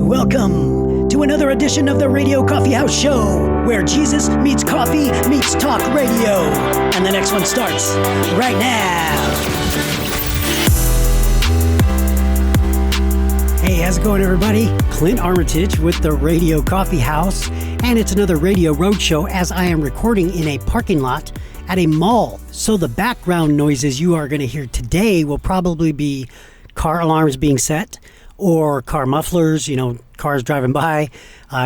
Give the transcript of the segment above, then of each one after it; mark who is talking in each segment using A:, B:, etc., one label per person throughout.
A: Welcome to another edition of the Radio Coffee House Show, where Jesus meets coffee meets talk radio. And the next one starts right now. Hey, how's it going, everybody? Clint Armitage with the Radio Coffee House, and it's another radio roadshow as I am recording in a parking lot at a mall. So the background noises you are going to hear today will probably be car alarms being set, or car mufflers, cars driving by.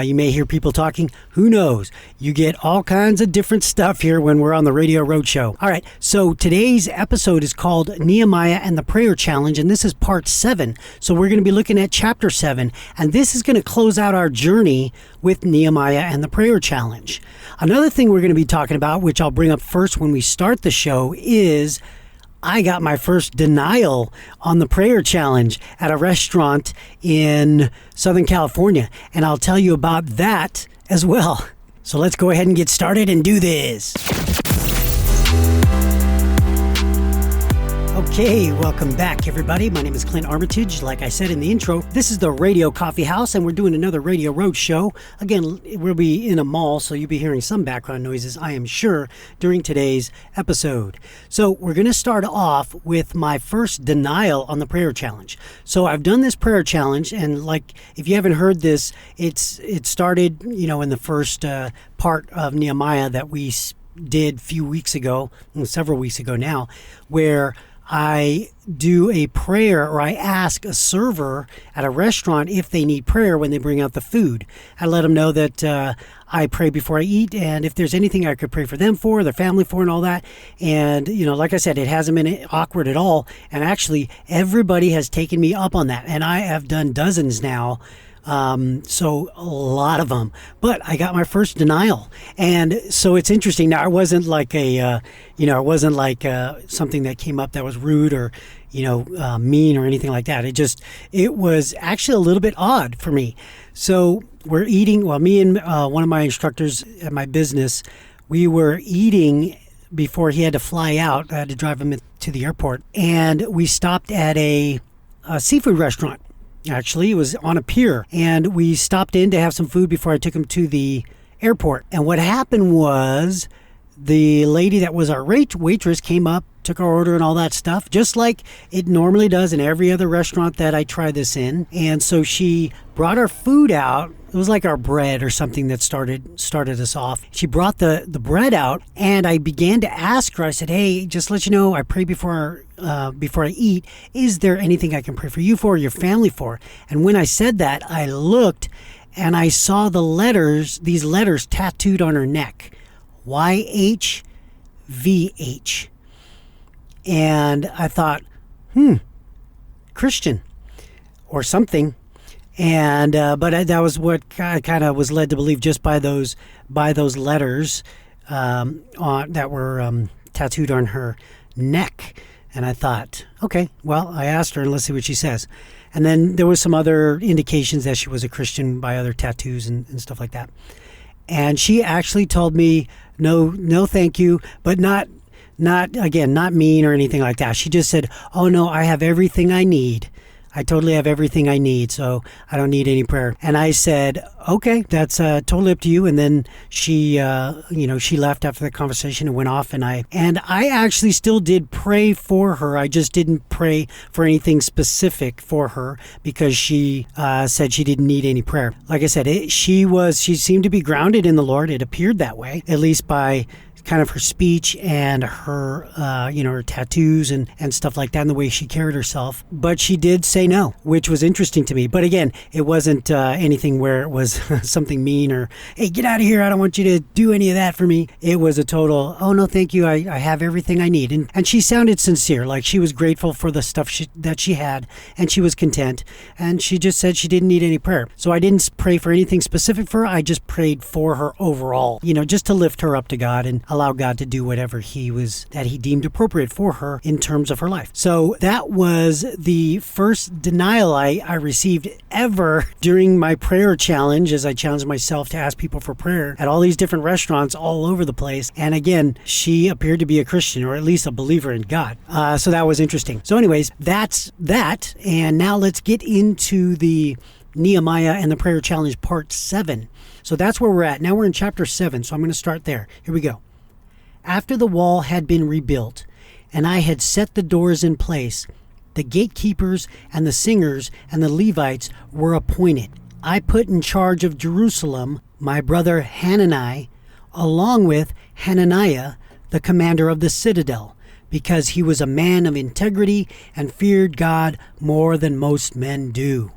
A: You may hear people talking. Who knows? You get all kinds of different stuff here when we're on the Radio Roadshow. All right, so today's episode is called Nehemiah and the Prayer Challenge, and this is part 7. So we're going to be looking at chapter 7, and this is going to close out our journey with Nehemiah and the Prayer Challenge. Another thing we're going to be talking about, which I'll bring up first when we start the show, is I got my first denial on the prayer challenge at a restaurant in Southern California, and I'll tell you about that as well. So let's go ahead and get started and do this. Okay, welcome back, everybody. My name is Clint Armitage. Like I said in the intro, this is the Radio Coffee House, and we're doing another Radio Road Show. Again, we'll be in a mall, so you'll be hearing some background noises, I am sure, during today's episode. So we're going to start off with my first denial on the prayer challenge. So I've done this prayer challenge, and if you haven't heard this, it started, in the first part of Nehemiah that we did several weeks ago now, where I do a prayer, or I ask a server at a restaurant if they need prayer when they bring out the food. I let them know that I pray before I eat, and if there's anything I could pray for them for, their family for, and all that. And, like I said, it hasn't been awkward at all. And actually, everybody has taken me up on that. And I have done dozens now. So a lot of them, but I got my first denial. And so it's interesting. Now, it wasn't like something that came up that was rude or, mean or anything like that. It was actually a little bit odd for me. So we're eating, me and one of my instructors at my business, we were eating before he had to fly out. I had to drive him to the airport, and we stopped at a seafood restaurant. Actually, it was on a pier, and we stopped in to have some food before I took him to the airport. And what happened was the lady that was our waitress came up, took our order and all that stuff, just like it normally does in every other restaurant that I try this in. And so she brought our food out. It was like our bread or something that started us off. She brought the bread out, and I began to ask her. I said, "Hey, just to let you know, I pray before I eat. Is there anything I can pray for you for, or your family for?" And when I said that, I looked and I saw these letters tattooed on her neck, YHVH. And I thought, Christian or something. And but that was what I kind of was led to believe just by those letters that were tattooed on her neck. And I thought, okay, well, I asked her, and let's see what she says. And then there was some other indications that she was a Christian by other tattoos and stuff like that. And she actually told me, no, thank you, but not mean or anything like that. She just said, "Oh no, I have everything I need. I totally have everything I need, so I don't need any prayer." And I said, "Okay, that's totally up to you." And then she, she left after the conversation and went off. And I actually still did pray for her. I just didn't pray for anything specific for her because she said she didn't need any prayer. Like I said, she seemed to be grounded in the Lord. It appeared that way, at least by kind of her speech and her, her tattoos and stuff like that, and the way she carried herself. But she did say no, which was interesting to me. But again, it wasn't anything where it was something mean or, "Hey, get out of here. I don't want you to do any of that for me." It was a total, "Oh, no, thank you. I have everything I need." And she sounded sincere, like she was grateful for the stuff that she had, and she was content. And she just said she didn't need any prayer. So I didn't pray for anything specific for her. I just prayed for her overall, just to lift her up to God and allow God to do whatever that he deemed appropriate for her in terms of her life. So that was the first denial I received ever during my prayer challenge, as I challenged myself to ask people for prayer at all these different restaurants all over the place. And again, she appeared to be a Christian, or at least a believer in God. So that was interesting. So anyways, that's that. And now let's get into the Nehemiah and the Prayer Challenge Part 7. So that's where we're at. Now we're in chapter 7, so I'm going to start there. Here we go. After the wall had been rebuilt, and I had set the doors in place, the gatekeepers and the singers and the Levites were appointed. I put in charge of Jerusalem my brother Hanani, along with Hananiah, the commander of the citadel, because he was a man of integrity and feared God more than most men do.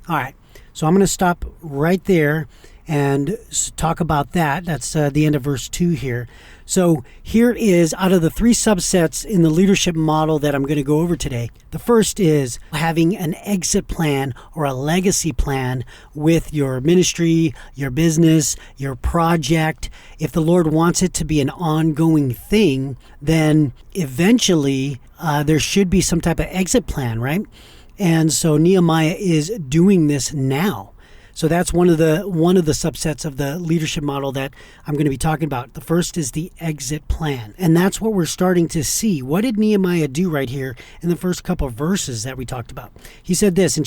A: All right, so I'm going to stop right there and talk about that. That's the end of verse 2 here. So here is, out of the 3 subsets in the leadership model that I'm going to go over today, the first is having an exit plan or a legacy plan with your ministry, your business, your project. If the Lord wants it to be an ongoing thing, then eventually there should be some type of exit plan, right? And so Nehemiah is doing this now. So that's one of the subsets of the leadership model that I'm going to be talking about. The first is the exit plan. And that's what we're starting to see. What did Nehemiah do right here in the first couple of verses that we talked about? He said this in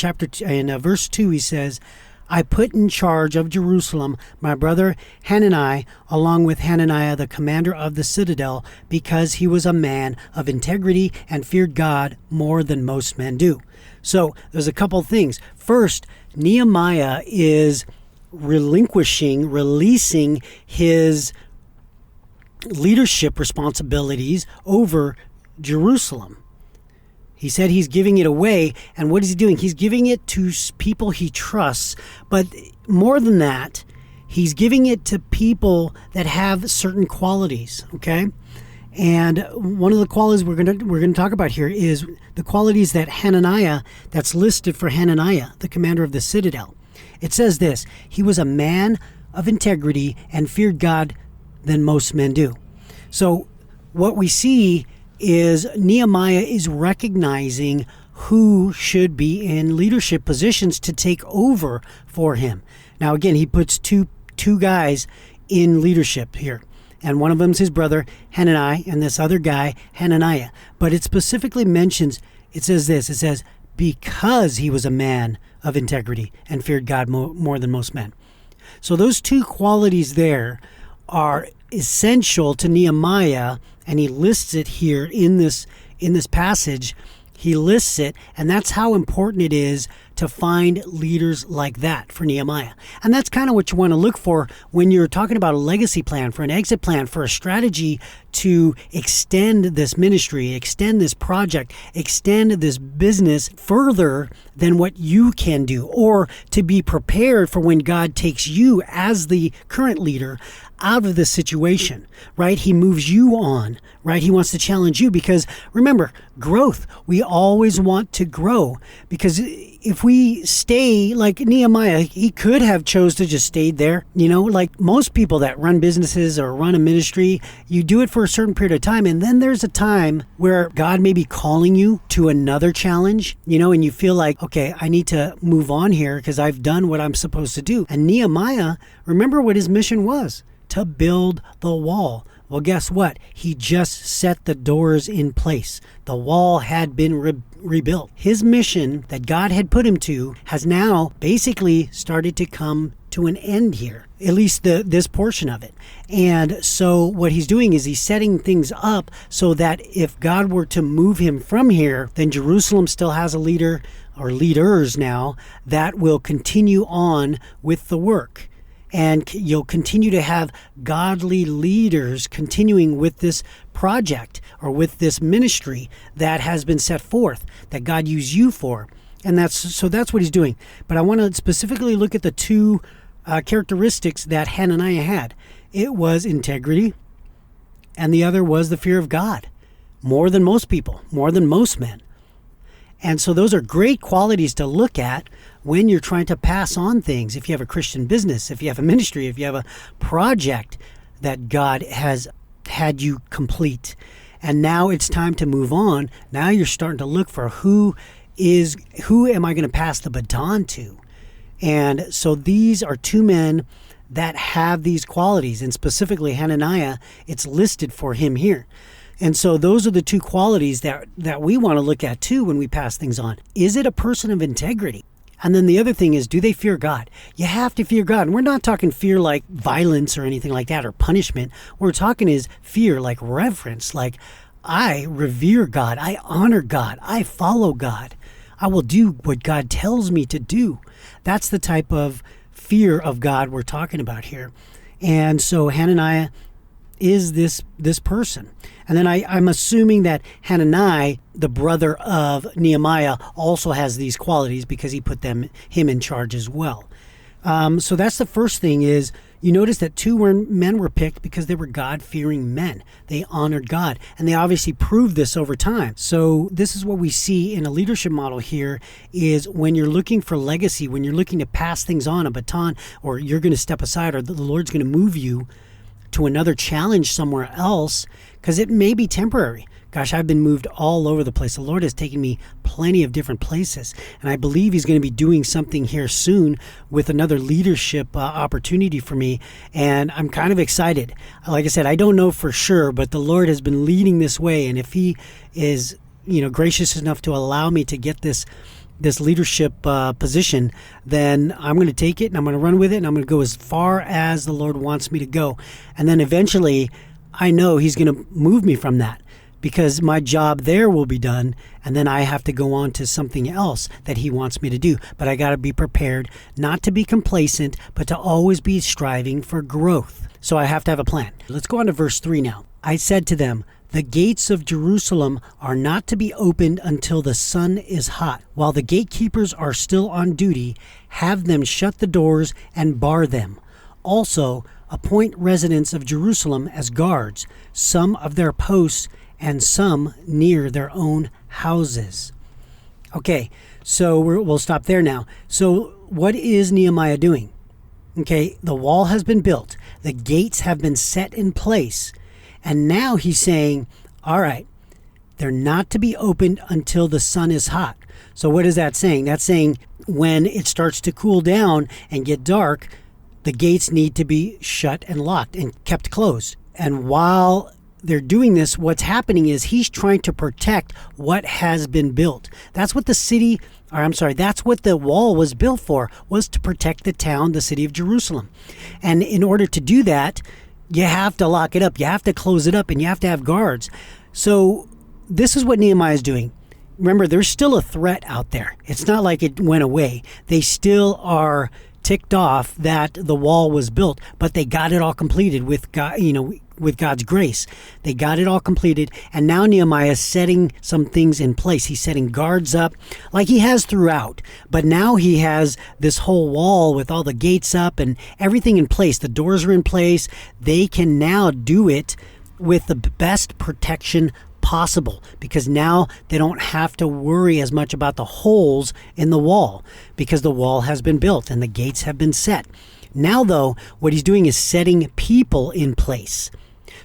A: verse 2, he says, I put in charge of Jerusalem my brother Hanani, along with Hananiah, the commander of the citadel, because he was a man of integrity and feared God more than most men do. So there's a couple things. First, Nehemiah is releasing his leadership responsibilities over Jerusalem. He said he's giving it away, and what is he doing? He's giving it to people he trusts, but more than that, he's giving it to people that have certain qualities, okay? And one of the qualities we're going to talk about here is the qualities that Hananiah, that's listed for Hananiah, the commander of the citadel. It says this, he was a man of integrity and feared God than most men do. So what we see is Nehemiah is recognizing who should be in leadership positions to take over for him. Now again, he puts two guys in leadership here. And one of them is his brother, Hanani, and this other guy, Hananiah. But it specifically mentions, it says this, it says, because he was a man of integrity and feared God more than most men. So those two qualities there are essential to Nehemiah, and he lists it here in this passage. He lists it, and that's how important it is to find leaders like that for Nehemiah. And that's kind of what you want to look for when you're talking about a legacy plan, for an exit plan, for a strategy to extend this ministry, extend this project, extend this business further than what you can do, or to be prepared for when God takes you as the current leader out of this situation, right? He moves you on, right? He wants to challenge you because remember, growth. We always want to grow, because if we stay like Nehemiah, he could have chose to just stay there. You know, like most people that run businesses or run a ministry, you do it for a certain period of time. And then there's a time where God may be calling you to another challenge, you know, and you feel like, okay, I need to move on here because I've done what I'm supposed to do. And Nehemiah, remember what his mission was? To build the wall. Well, guess what? He just set the doors in place. The wall had been rebuilt. His mission that God had put him to has now basically started to come to an end here, at least this portion of it. And so what he's doing is he's setting things up so that if God were to move him from here, then Jerusalem still has a leader or leaders now that will continue on with the work. And you'll continue to have godly leaders continuing with this project or with this ministry that has been set forth, that God used you for. And that's what he's doing. But I want to specifically look at the two characteristics that Hananiah had. It was integrity, and the other was the fear of God, more than most people, more than most men. And so those are great qualities to look at when you're trying to pass on things. If you have a Christian business, if you have a ministry, if you have a project that God has had you complete, and now it's time to move on. Now you're starting to look for who am I going to pass the baton to? And so these are two men that have these qualities, and specifically Hananiah, it's listed for him here. And so those are the two qualities that we want to look at too when we pass things on. Is it a person of integrity? And then the other thing is, do they fear God? You have to fear God. And we're not talking fear like violence or anything like that or punishment. What we're talking is fear like reverence, like I revere God. I honor God. I follow God. I will do what God tells me to do. That's the type of fear of God we're talking about here. And so Hananiah is this person. And then I'm assuming that Hananiah, the brother of Nehemiah, also has these qualities because he put him in charge as well. So that's the first thing is, you notice that men were picked because they were God-fearing men. They honored God, and they obviously proved this over time. So this is what we see in a leadership model here is when you're looking for legacy, when you're looking to pass things on, a baton, or you're going to step aside, or the Lord's going to move you to another challenge somewhere else, because it may be temporary. Gosh, I've been moved all over the place. The Lord has taken me plenty of different places, and I believe he's going to be doing something here soon with another leadership opportunity for me, and I'm kind of excited. Like I said, I don't know for sure, but the Lord has been leading this way, and if he is, gracious enough to allow me to get this leadership position, then I'm going to take it and I'm going to run with it, and I'm going to go as far as the Lord wants me to go. And then eventually I know he's going to move me from that, because my job there will be done, and then I have to go on to something else that he wants me to do. But I got to be prepared not to be complacent, but to always be striving for growth. So I have to have a plan. Let's go on to verse 3 now. I said to them, "The gates of Jerusalem are not to be opened until the sun is hot. While the gatekeepers are still on duty, have them shut the doors and bar them. Also, appoint residents of Jerusalem as guards, some of their posts and some near their own houses." Okay, so we'll stop there now. So what is Nehemiah doing? Okay, the wall has been built. The gates have been set in place. And now he's saying, all right, they're not to be opened until the sun is hot. So what is that saying? That's saying when it starts to cool down and get dark, the gates need to be shut and locked and kept closed. And while they're doing this, what's happening is he's trying to protect what has been built. That's what that's what the wall was built for, was to protect the town, the city of Jerusalem. And in order to do that, you have to lock it up, you have to close it up, and you have to have guards. So this is what Nehemiah is doing. Remember, there's still a threat out there. It's not like it went away. They still are ticked off that the wall was built, but they got it all completed with God, with God's grace. They got it all completed, and now Nehemiah is setting some things in place. He's setting guards up like he has throughout, but now he has this whole wall with all the gates up and everything in place. The doors are in place. They can now do it with the best protection possible, because now they don't have to worry as much about the holes in the wall, because the wall has been built and the gates have been set. Now, though, what he's doing is setting people in place.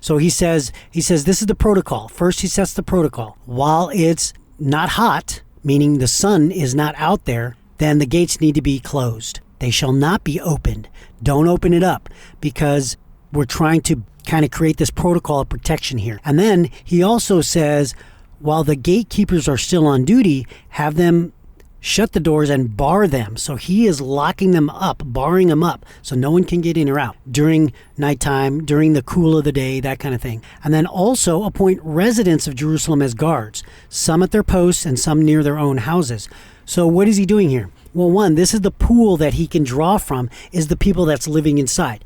A: So he says this is the protocol. First, he sets the protocol. While it's not hot, meaning the sun is not out there, then the gates need to be closed. They shall not be opened. Don't open it up, because we're trying to kind of create this protocol of protection here. And then he also says, while the gatekeepers are still on duty, have them shut the doors and bar them. So he is locking them up, barring them up, so no one can get in or out during nighttime, during the cool of the day, that kind of thing. And then also appoint residents of Jerusalem as guards, some at their posts and some near their own houses. So what is he doing here? Well, one, this is the pool that he can draw from, is the people that's living inside.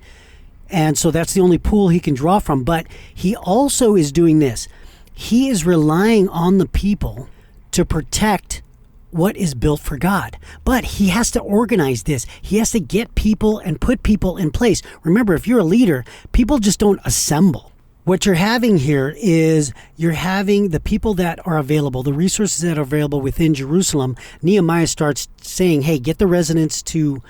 A: And so that's the only pool he can draw from. But he also is doing this. He is relying on the people to protect what is built for God. But he has to organize this. He has to get people and put people in place. Remember, if you're a leader, people just don't assemble. What you're having here is you're having the people that are available, the resources that are available within Jerusalem. Nehemiah starts saying, hey, get the residents to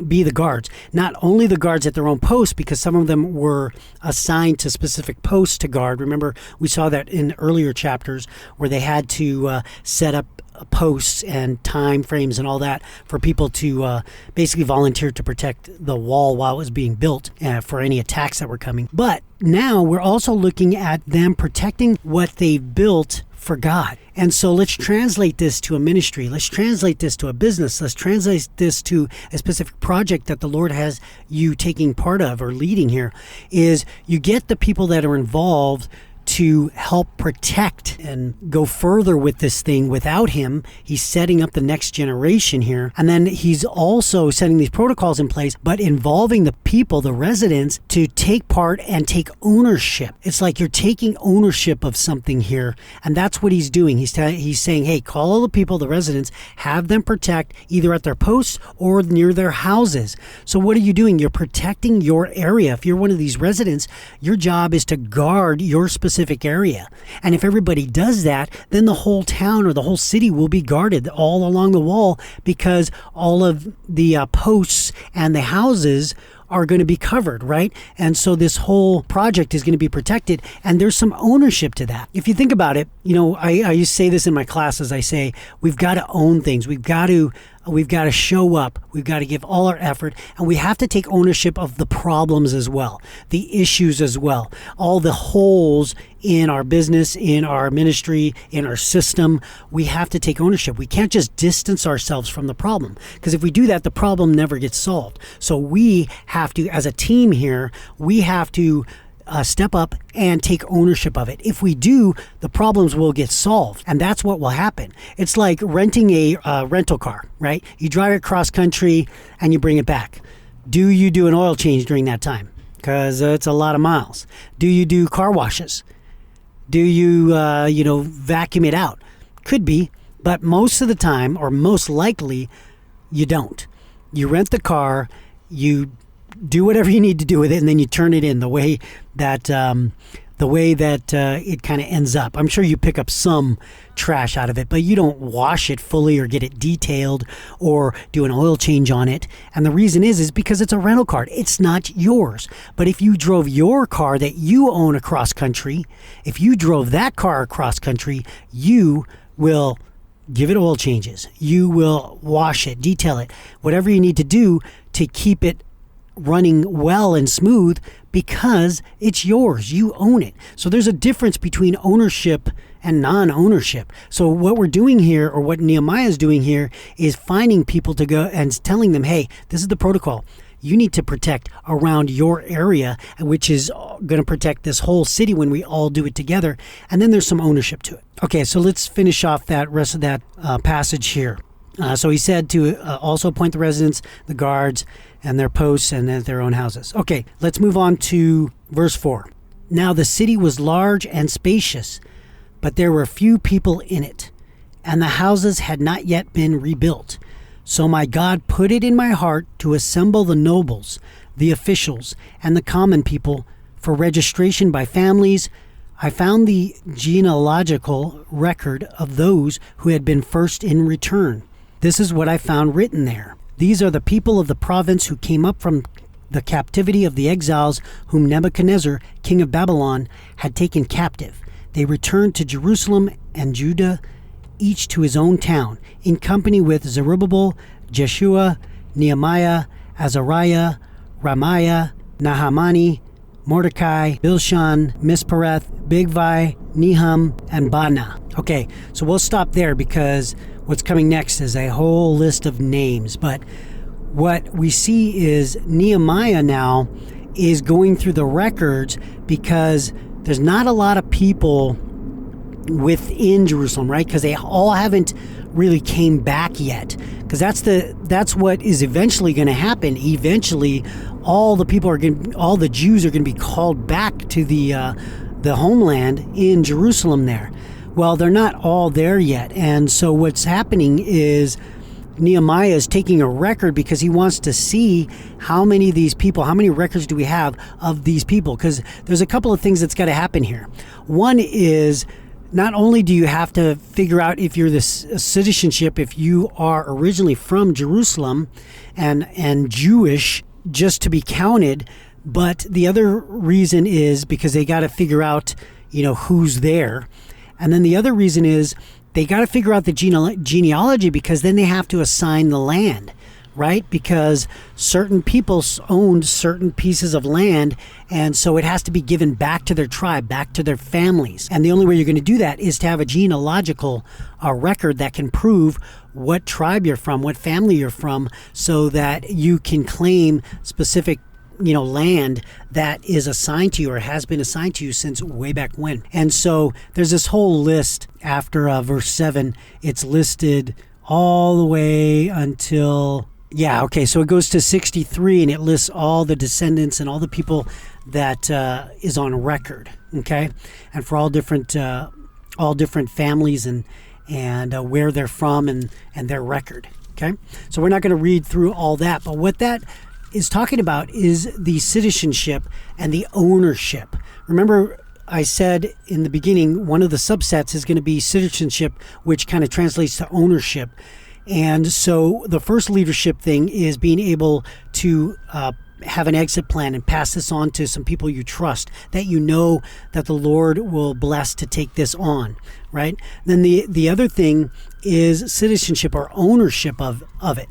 A: be the guards. Not only the guards at their own posts, because some of them were assigned to specific posts to guard. Remember, we saw that in earlier chapters where they had to set up posts and time frames and all that for people to basically volunteer to protect the wall while it was being built for any attacks that were coming. But now we're also looking at them protecting what they've built for God. And so let's translate this to a ministry. Let's translate this to a business. Let's translate this to a specific project that the Lord has you taking part of or leading here, is you get the people that are involved to help protect and go further with this thing without him. He's setting up the next generation here. And then he's also setting these protocols in place, but involving the people, the residents, to take part and take ownership. It's like you're taking ownership of something here. And that's what he's doing. He's saying, hey, call all the people, the residents, have them protect either at their posts or near their houses. So what are you doing? You're protecting your area. If you're one of these residents, your job is to guard your specific area. And if everybody does that, then the whole town or the whole city will be guarded all along the wall, because all of the posts and the houses are going to be covered, right? And so this whole project is going to be protected, and there's some ownership to that. If you think about it, I used to say this in my classes. I say, we've got to own things. We've got to show up. We've got to give all our effort, and we have to take ownership of the problems as well, the issues as well, all the holes in our business, in our ministry, in our system. We have to take ownership. We can't just distance ourselves from the problem, because if we do that, the problem never gets solved. So we have to, as a team here, we have to step up and take ownership of it. If we do, the problems will get solved, and that's what will happen. It's like renting a rental car, right? You drive it cross country and you bring it back. Do you do an oil change during that time? Because it's a lot of miles. Do you do car washes? Do you, vacuum it out? Could be, but most of the time, or most likely, you don't. You rent the car, you do whatever you need to do with it, and then you turn it in the way that it kind of ends up. I'm sure you pick up some trash out of it, but you don't wash it fully or get it detailed or do an oil change on it. And the reason is because it's a rental car. It's not yours. But if you drove your car that you own across country, if you drove that car across country, you will give it oil changes. You will wash it, detail it, whatever you need to do to keep it running well and smooth, because it's yours. You own it. So there's a difference between ownership and non-ownership. So what we're doing here, or what Nehemiah is doing here, is finding people to go and telling them, hey, this is the protocol. You need to protect around your area, which is going to protect this whole city when we all do it together. And then there's some ownership to it. Okay, so let's finish off that rest of that passage here. So he said to also appoint the residents, the guards, and their posts, and their own houses. Okay, let's move on to verse 4. Now the city was large and spacious, but there were few people in it, and the houses had not yet been rebuilt. So my God put it in my heart to assemble the nobles, the officials, and the common people for registration by families. I found the genealogical record of those who had been first in return. This is what I found written there. These are the people of the province who came up from the captivity of the exiles whom Nebuchadnezzar, king of Babylon, had taken captive. They returned to Jerusalem and Judah, each to his own town, in company with Zerubbabel, Jeshua, Nehemiah, Azariah, Ramiah, Nahamani, Mordecai, Bilshan, Mispereth, Bigvai, Nehum, and Baana. Okay, so we'll stop there, because what's coming next is a whole list of names. But what we see is Nehemiah now is going through the records, because there's not a lot of people within Jerusalem, right? Because they all haven't really came back yet. Because that's what is eventually going to happen. Eventually, all the Jews are going to be called back to the homeland in Jerusalem there. Well, they're not all there yet. And so what's happening is Nehemiah is taking a record, because he wants to see how many of these people, how many records do we have of these people? Because there's a couple of things that's got to happen here. One is, not only do you have to figure out if you're citizenship, if you are originally from Jerusalem and Jewish, just to be counted, but the other reason is because they got to figure out, who's there. And then the other reason is they got to figure out the genealogy, because then they have to assign the land, right? Because certain people owned certain pieces of land, and so it has to be given back to their tribe, back to their families. And the only way you're going to do that is to have a genealogical record that can prove what tribe you're from, what family you're from, so that you can claim specific land that is assigned to you or has been assigned to you since way back when. And so there's this whole list after verse 7. It's listed all the way until, so it goes to 63, and it lists all the descendants and all the people that is on record, okay? And for all different families and where they're from and their record, okay? So we're not going to read through all that, but what that is talking about is the citizenship and the ownership. Remember, I said in the beginning, one of the subsets is going to be citizenship, which kind of translates to ownership. And so the first leadership thing is being able to have an exit plan and pass this on to some people you trust, that you know that the Lord will bless to take this on, right? Then the other thing is citizenship or ownership of it.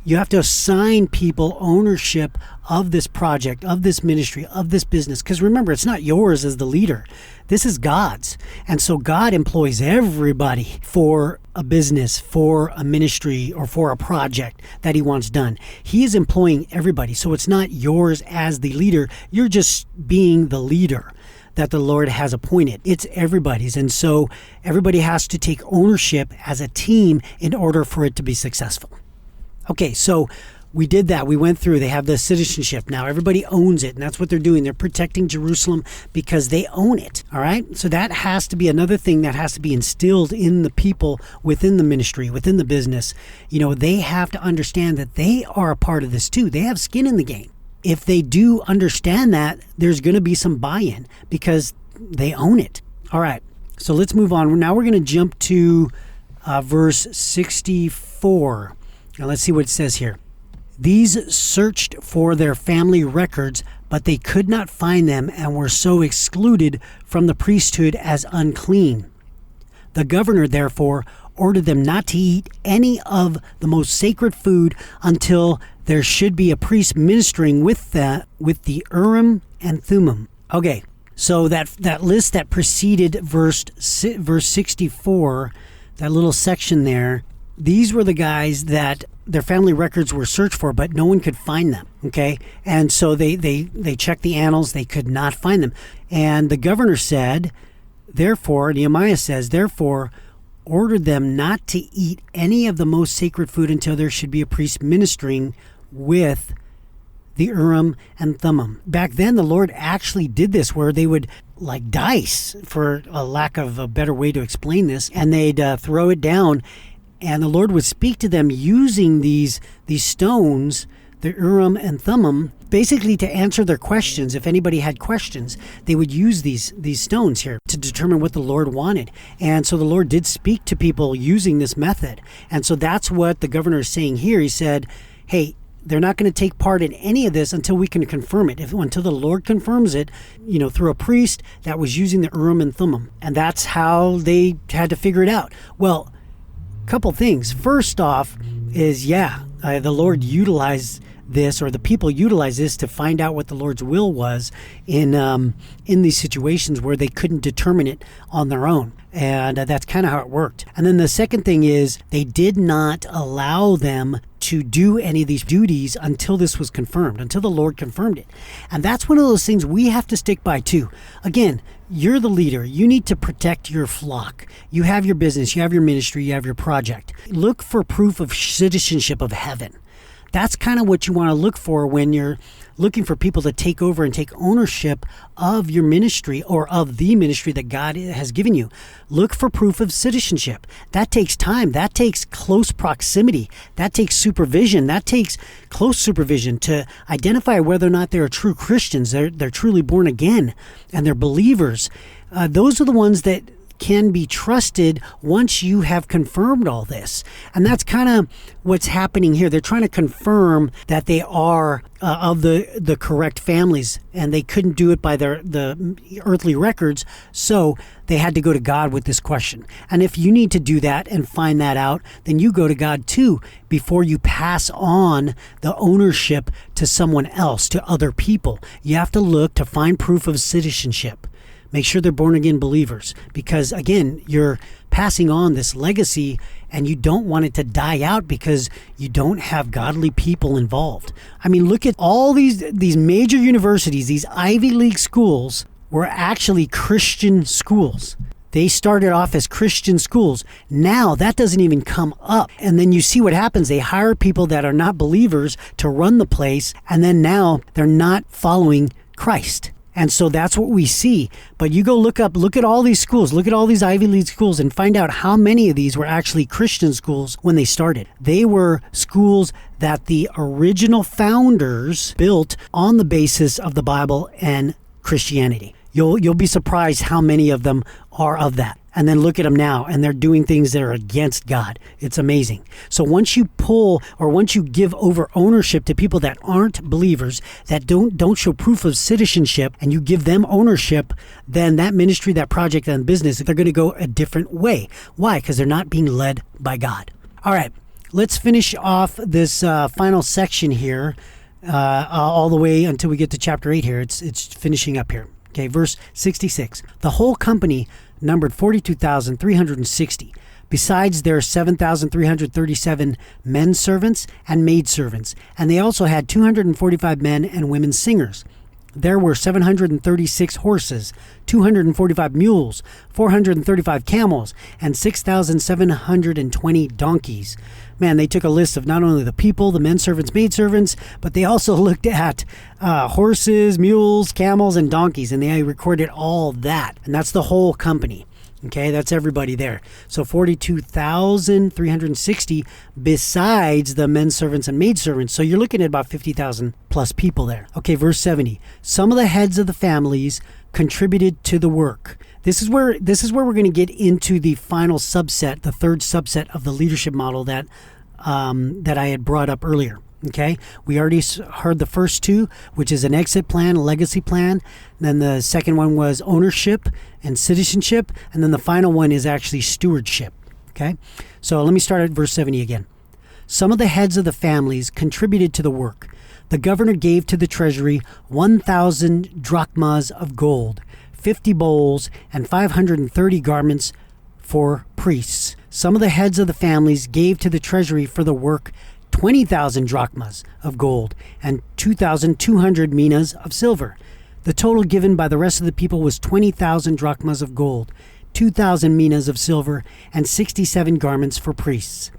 A: You have to assign people ownership of this project, of this ministry, of this business. Because remember, it's not yours as the leader. This is God's. And so God employs everybody for a business, for a ministry, or for a project that he wants done. He is employing everybody. So it's not yours as the leader. You're just being the leader that the Lord has appointed. It's everybody's. And so everybody has to take ownership as a team in order for it to be successful. Okay, so we did that. We went through. They have the citizenship. Now everybody owns it, and that's what they're doing. They're protecting Jerusalem because they own it, all right? So that has to be another thing that has to be instilled in the people within the ministry, within the business. They have to understand that they are a part of this too. They have skin in the game. If they do understand that, there's going to be some buy-in because they own it. All right, so let's move on. Now we're going to jump to verse 64. Now let's see what it says here. These searched for their family records, but they could not find them and were so excluded from the priesthood as unclean. The governor, therefore, ordered them not to eat any of the most sacred food until there should be a priest ministering with the Urim and Thummim. Okay, so that list that preceded verse 64, that little section there, these were the guys that their family records were searched for, but no one could find them, okay? And so they checked the annals. They could not find them. And the governor said, therefore, Nehemiah says, therefore, ordered them not to eat any of the most sacred food until there should be a priest ministering with the Urim and Thummim. Back then, the Lord actually did this where they would like dice, for a lack of a better way to explain this, and they'd throw it down. And the Lord would speak to them using these stones, the Urim and Thummim, basically to answer their questions. If anybody had questions, they would use these stones here to determine what the Lord wanted. And so the Lord did speak to people using this method. And so that's what the governor is saying here. He said, hey, they're not going to take part in any of this until we can confirm it. Until the Lord confirms it, through a priest that was using the Urim and Thummim. And that's how they had to figure it out. Well, couple things. First off is, the Lord utilized this, or the people utilized this to find out what the Lord's will was in these situations where they couldn't determine it on their own. And that's kind of how it worked. And then the second thing is they did not allow them to do any of these duties until this was confirmed, until the Lord confirmed it. And that's one of those things we have to stick by too. Again, you're the leader. You need to protect your flock. You have your business, you have your ministry, you have your project. Look for proof of citizenship of heaven. That's kind of what you want to look for when you're looking for people to take over and take ownership of your ministry or of the ministry that God has given you. Look for proof of citizenship. That takes time. That takes close proximity. That takes supervision. That takes close supervision to identify whether or not they're true Christians. They're truly born again and they're believers. Those are the ones that can be trusted once you have confirmed all this. And that's kind of what's happening here. They're trying to confirm that they are of the correct families, and they couldn't do it by the earthly records, so they had to go to God with this question. And if you need to do that and find that out, then you go to God too before you pass on the ownership to someone else, to other people. You have to look to find proof of citizenship. Make sure they're born again believers, because again, you're passing on this legacy and you don't want it to die out because you don't have godly people involved. I mean, look at all these major universities, these Ivy League schools were actually Christian schools. They started off as Christian schools. Now that doesn't even come up. And then you see what happens. They hire people that are not believers to run the place, and then now they're not following Christ. And so that's what we see. But you go look at all these schools, look at all these Ivy League schools, and find out how many of these were actually Christian schools when they started. They were schools that the original founders built on the basis of the Bible and Christianity. You'll be surprised how many of them are of that. And then look at them now, and they're doing things that are against God. It's amazing. So once you give over ownership to people that aren't believers, that don't show proof of citizenship, and you give them ownership, then that ministry, that project, and business, they're going to go a different way. Why? Because they're not being led by God. All right, let's finish off this final section here, all the way until we get to chapter 8 here. It's finishing up here. Okay, verse 66. The whole company numbered 42,360, besides their 7,337 men servants and maid servants, and they also had 245 men and women singers. There were 736 horses, 245 mules, 435 camels, and 6,720 donkeys. Man, they took a list of not only the people, the men servants, maid servants, but they also looked at horses, mules, camels, and donkeys, and they recorded all that. And that's the whole company. Okay, that's everybody there. So 42,360 besides the men servants and maid servants. So you're looking at about 50,000 plus people there. Okay, verse 70. Some of the heads of the families contributed to the work. This is where we're going to get into the final subset, the third subset of the leadership model that I had brought up earlier. Okay, we already heard the first two, which is an exit plan, a legacy plan. Then the second one was ownership and citizenship. And then the final one is actually stewardship. Okay, so let me start at verse 70 again. Some of the heads of the families contributed to the work. The governor gave to the treasury 1,000 drachmas of gold, 50 bowls, and 530 garments for priests. Some of the heads of the families gave to the treasury for the work 20,000 drachmas of gold and 2,200 minas of silver. The total given by the rest of the people was 20,000 drachmas of gold, 2,000 minas of silver, and 67 garments for priests.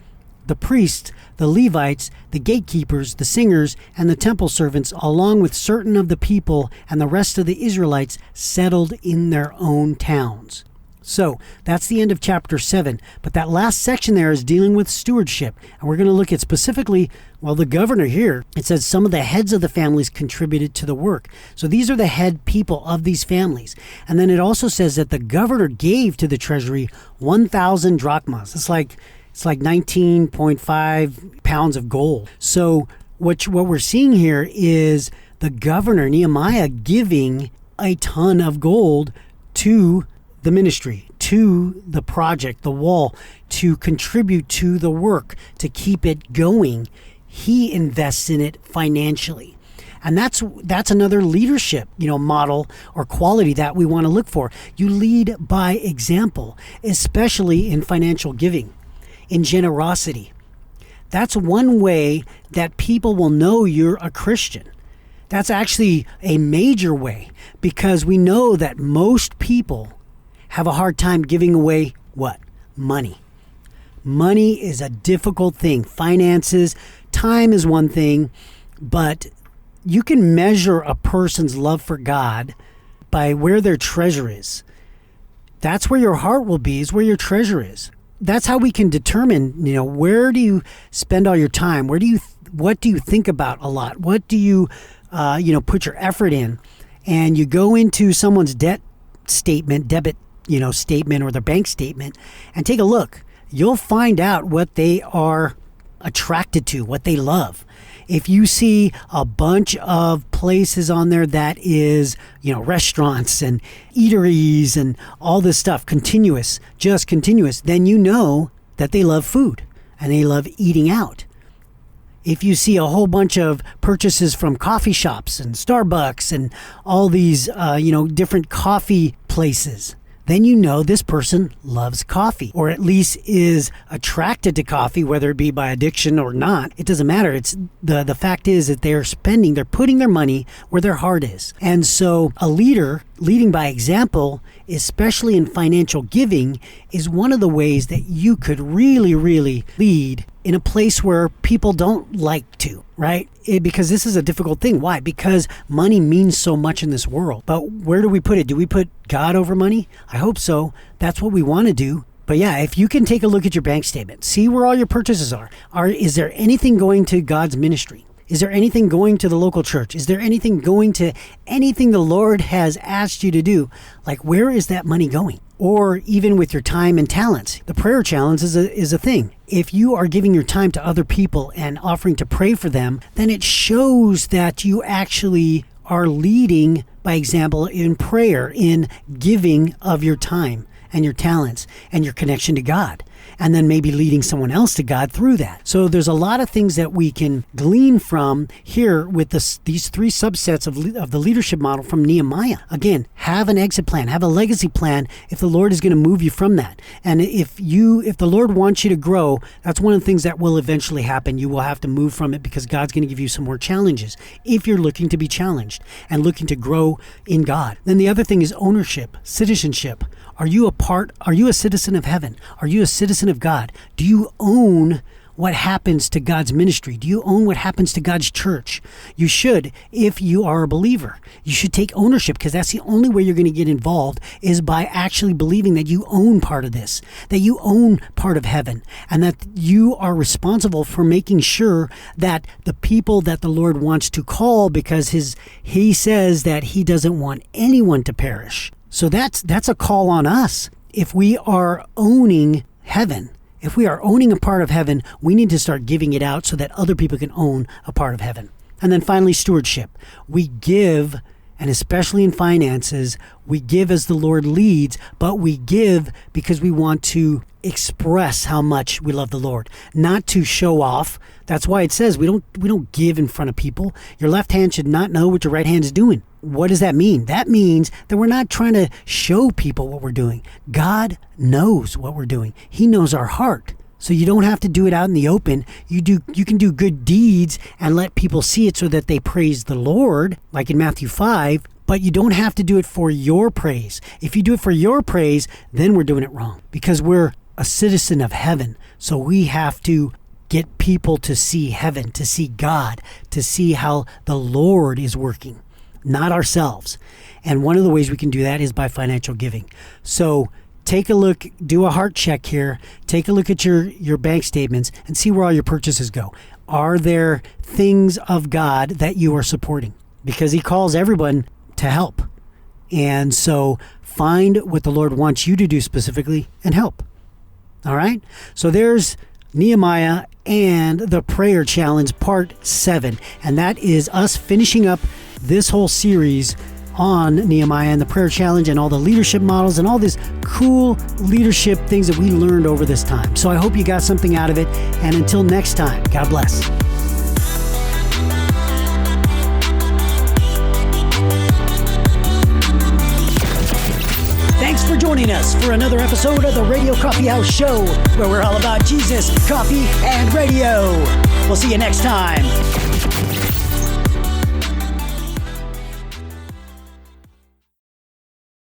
A: The priests, the Levites, the gatekeepers, the singers, and the temple servants, along with certain of the people and the rest of the Israelites, settled in their own towns. So that's the end of chapter 7. But that last section there is dealing with stewardship. And we're going to look at specifically, the governor here, it says some of the heads of the families contributed to the work. So these are the head people of these families. And then it also says that the governor gave to the treasury 1,000 drachmas. It's like 19.5 pounds of gold. So what we're seeing here is the governor, Nehemiah, giving a ton of gold to the ministry, to the project, the wall, to contribute to the work, to keep it going. He invests in it financially. And that's another leadership, model or quality that we want to look for. You lead by example, especially in financial giving, in generosity. That's one way that people will know you're a Christian. That's actually a major way, because we know that most people have a hard time giving away what? Money. Money is a difficult thing. Finances, time is one thing, but you can measure a person's love for God by where their treasure is. That's where your heart will be, is where your treasure is. That's how we can determine, where do you spend all your time? What do you think about a lot? What do you, put your effort in? And you go into someone's debit statement or their bank statement and take a look. You'll find out what they are attracted to, what they love. If you see a bunch of places on there that is, restaurants and eateries and all this stuff, just continuous, then you know that they love food and they love eating out. If you see a whole bunch of purchases from coffee shops and Starbucks and all these, different coffee places, then you know this person loves coffee, or at least is attracted to coffee, whether it be by addiction or not. It doesn't matter. It's the fact is that they're putting their money where their heart is. And so a leader leading by example, especially in financial giving, is one of the ways that you could really, really lead in a place where people don't like to, right? Because this is a difficult thing. Why? Because money means so much in this world. But where do we put it? Do we put God over money? I hope so. That's what we want to do. But yeah, if you can take a look at your bank statement, see where all your purchases are. Is there anything going to God's ministry? Is there anything going to the local church? Is there anything going to anything the Lord has asked you to do? Like, where is that money going? Or even with your time and talents. The prayer challenge is a thing. If you are giving your time to other people and offering to pray for them, then it shows that you actually are leading by example in prayer, in giving of your time and your talents and your connection to God, and then maybe leading someone else to God through that. So there's a lot of things that we can glean from here with these three subsets of the leadership model from Nehemiah. Again, have an exit plan, have a legacy plan if the Lord is going to move you from that. And if the Lord wants you to grow, that's one of the things that will eventually happen. You will have to move from it because God's going to give you some more challenges if you're looking to be challenged and looking to grow in God. Then the other thing is ownership, citizenship. Are you a citizen of heaven? Are you a citizen of God? Do you own what happens to God's ministry? Do you own what happens to God's church? You should, if you are a believer. You should take ownership, because that's the only way you're going to get involved, is by actually believing that you own part of this, that you own part of heaven, and that you are responsible for making sure that the people that the Lord wants to call, because he says that he doesn't want anyone to perish. So that's a call on us. If we are owning heaven, if we are owning a part of heaven, we need to start giving it out so that other people can own a part of heaven. And then finally, stewardship. We give, and especially in finances, we give as the Lord leads, but we give because we want to express how much we love the Lord, not to show off. That's why it says we don't give in front of people. Your left hand should not know what your right hand is doing. What does that mean? That means that we're not trying to show people what we're doing. God knows what we're doing. He knows our heart. So you don't have to do it out in the open. You can do good deeds and let people see it so that they praise the Lord, like in Matthew 5, but you don't have to do it for your praise. If you do it for your praise, then we're doing it wrong, because we're a citizen of heaven. So we have to get people to see heaven, to see God, to see how the Lord is working, not ourselves. And one of the ways we can do that is by financial giving. So take a look, do a heart check here, take a look at your bank statements and see where all your purchases go. Are there things of God that you are supporting? Because he calls everyone to help. And so find what the Lord wants you to do specifically and help. All right? So there's Nehemiah and the prayer challenge part 7. And that is us finishing up this whole series on Nehemiah and the prayer challenge and all the leadership models and all these cool leadership things that we learned over this time. So I hope you got something out of it. And until next time, God bless. Thanks for joining us for another episode of the Radio Coffee House Show, where we're all about Jesus, coffee, and radio. We'll see you next time.